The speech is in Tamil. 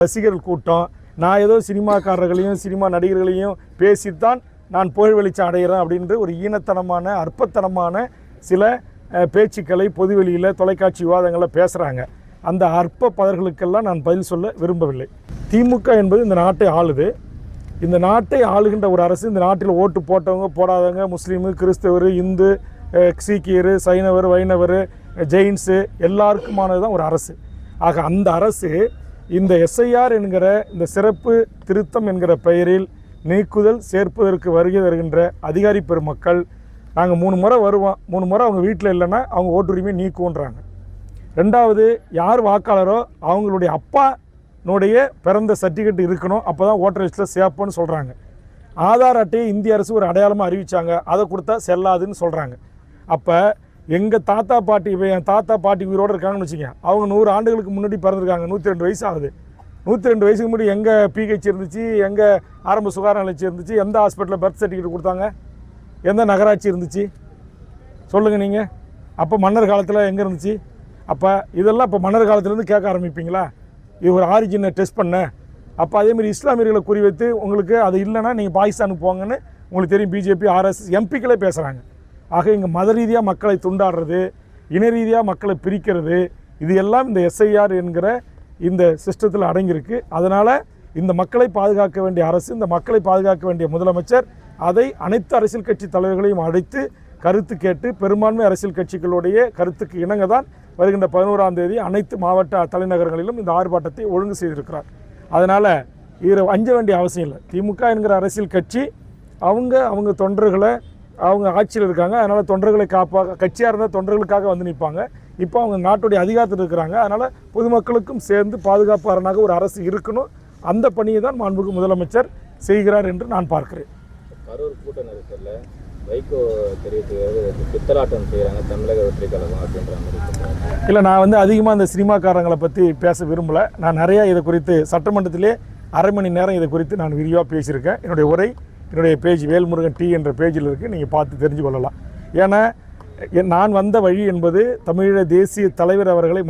ரசிகர்கள் கூட்டம். நான் ஏதோ சினிமாக்காரர்களையும் சினிமா நடிகர்களையும் பேசித்தான் நான் புகழ் வெளிச்சம் அடைகிறேன் அப்படின்ற ஒரு ஈனத்தனமான அற்பத்தனமான சில பேச்சுக்களை பொதுவெளியில் தொலைக்காட்சி விவாதங்களில் பேசுகிறாங்க. அந்த அற்ப பதர்களுக்கெல்லாம் நான் பதில் சொல்ல விரும்பவில்லை. திமுக என்பது இந்த நாட்டை ஆளுது. இந்த நாட்டை ஆளுகின்ற ஒரு அரசு. இந்த நாட்டில் ஓட்டு போட்டவங்க போடாதவங்க, முஸ்லீமு, கிறிஸ்தவர், இந்து, சீக்கியர், சைனவர், வைணவர், ஜெயின்ஸு எல்லாருக்குமானது தான் ஒரு அரசு. ஆக அந்த அரசு இந்த எஸ்ஐஆர் என்கிற இந்த சிறப்பு திருத்தம் என்கிற பெயரில் நீக்குதல் சேர்ப்பதற்கு வருகை வருகின்ற அதிகாரி பெருமக்கள், நாங்கள் 3 முறை வருவோம், 3 முறை அவங்க வீட்டில் இல்லைன்னா அவங்க ஓட்டுரிமை நீக்குன்றாங்க. ரெண்டாவது, யார் வாக்காளரோ அவங்களுடைய அப்பானுடைய பிறந்த சர்டிஃபிகேட் இருக்கணும், அப்போ தான் ஓட்டர் லிஸ்ட்டில் சேர்ப்போன்னு சொல்கிறாங்க. ஆதார் அட்டையை இந்திய அரசு ஒரு அடையாளமாக அறிவித்தாங்க, அதை கொடுத்தா செல்லாதுன்னு சொல்கிறாங்க. அப்போ எங்கள் தாத்தா பாட்டி, இப்போ என் தாத்தா பாட்டி உயிரோடு இருக்காங்கன்னு வச்சுக்கோங்க, அவங்க 100 ஆண்டுகளுக்கு முன்னாடி பிறந்திருக்காங்க, 102 வயசு ஆகுது. 102 வயசுக்கு முன்னாடி எங்கே பிஹெச் இருந்துச்சு, எங்கே ஆரம்ப சுகாதார நிலையம் இருந்துச்சு, எந்த ஹாஸ்பிட்டலில் பர்த் சர்டிஃபிகேட் கொடுத்தாங்க, எந்த நகராட்சி இருந்துச்சு சொல்லுங்கள் நீங்கள். அப்போ மன்னர் காலத்தில் எங்கே இருந்துச்சு? அப்போ இதெல்லாம் இப்போ மன்னர் காலத்துலேருந்து கேட்க ஆரம்பிப்பீங்களா? இது ஒரு ஆரிஜினை டெஸ்ட் பண்ண. அப்போ அதேமாதிரி இஸ்லாமியர்களை குறிவைத்து உங்களுக்கு அது இல்லைன்னா நீங்கள் பாகிஸ்தானுக்கு போங்கன்னு உங்களுக்கு தெரியும். பிஜேபி, ஆர்எஸ்எஸ் எம்பிக்களே பேசுகிறாங்க. ஆக இங்கே மத ரீதியாக மக்களை துண்டாடுறது, இன ரீதியாக மக்களை பிரிக்கிறது, இது எல்லாம் இந்த எஸ்ஐஆர் என்கிற இந்த சிஸ்டத்தில் அடங்கியிருக்கு. அதனால் இந்த மக்களை பாதுகாக்க வேண்டிய அரசு, இந்த மக்களை பாதுகாக்க வேண்டிய முதலமைச்சர் அதை அனைத்து அரசியல் கட்சி தலைவர்களையும் அழைத்து கருத்து கேட்டு, பெரும்பான்மை அரசியல் கட்சிகளுடைய கருத்துக்கு இணங்க தான் வருகின்ற 11ஆம் தேதி அனைத்து மாவட்ட தலைநகரங்களிலும் இந்த ஆர்ப்பாட்டத்தை ஒழுங்கு செய்திருக்கிறார். அதனால் இதில் அஞ்ச வேண்டிய அவசியம் இல்லை. திமுக என்கிற அரசியல் கட்சி அவங்க தொண்டர்களை, அவங்க ஆட்சியில் இருக்காங்க, அதனால் தொண்டர்களை கட்சியாக இருந்தால் தொண்டர்களுக்காக வந்து நிற்பாங்க. இப்போ அவங்க நாட்டுடைய அதிகாரத்தில் இருக்கிறாங்க. அதனால் பொதுமக்களுக்கும் சேர்ந்து பாதுகாப்பாளனாக ஒரு அரசு இருக்கணும். அந்த பணியை தான் மாண்புமிகு முதலமைச்சர் செய்கிறார் என்று நான் பார்க்கிறேன். கரூர் கூட்ட நெரிசலில் வைகோ தெரிவித்து பித்தலாட்டம் செய்கிறாங்க தமிழக வெற்றி கழகம் அப்படின்ற மாதிரி. இல்லை, நான் அதிகமாக இந்த சினிமாக்காரங்களை பற்றி பேச விரும்பலை. நான் நிறையா இதை குறித்து சட்டமன்றத்திலே அரை மணி நேரம் இதை குறித்து நான் விரிவாக பேசியிருக்கேன். என்னுடைய உரை என்னுடைய பேஜ் வேல்முருகன் டி என்ற பேஜில் இருக்குது, நீங்கள் பார்த்து தெரிஞ்சு கொள்ளலாம். ஏன்னா நான் வந்த வழி என்பது தமிழீழ தேசிய தலைவர் அவர்களை